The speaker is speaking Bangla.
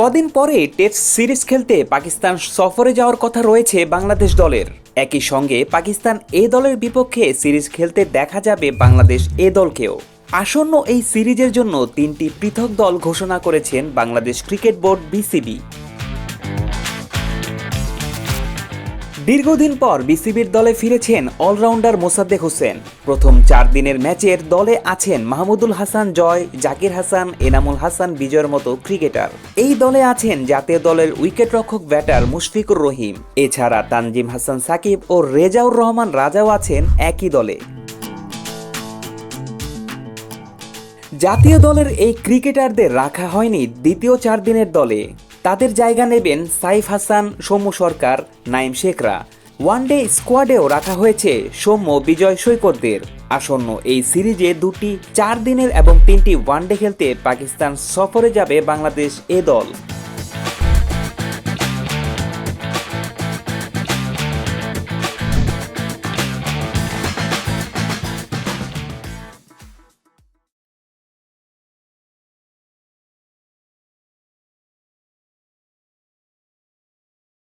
কদিন পরে টেস্ট সিরিজ খেলতে পাকিস্তান সফরে যাওয়ার কথা রয়েছে বাংলাদেশ দলের। একই সঙ্গে পাকিস্তান এ দলের বিপক্ষে সিরিজ খেলতে দেখা যাবে বাংলাদেশ এ দলকেও। আসন্ন এই সিরিজের জন্য 3টি পৃথক দল ঘোষণা করেছেন বাংলাদেশ ক্রিকেট বোর্ড বিসিবি। দীর্ঘদিন পর বিসিবির দলে ফিরেছেন অলরাউন্ডার মোসাদ্দেক হোসেন। প্রথম 4 দিনের ম্যাচের দলে আছেন মাহমুদুল হাসান জয়, জাকির হাসান, এনামুল হাসান বিজয়ের মতো ক্রিকেটার। এই দলে আছেন জাতীয় দলের উইকেটরক্ষক ব্যাটার মুশফিকুর রহিম। এছাড়া তানজিম হাসান সাকিব ও রেজাউর রহমান রাজাও আছেন একই দলে। জাতীয় দলের এই ক্রিকেটারদের রাখা হয়নি দ্বিতীয় 4 দিনের দলে। তাদের জায়গা নেবেন সাইফ হাসান, সৌম্য সরকার, নাইম শেখরা। ওয়ানডে স্কোয়াডেও রাখা হয়েছে সৌম্য, বিজয় সৈকতদের। আসন্ন এই সিরিজে 2টি 4 দিনের এবং 3টি ওয়ানডে খেলতে পাকিস্তান সফরে যাবে বাংলাদেশ এ দল।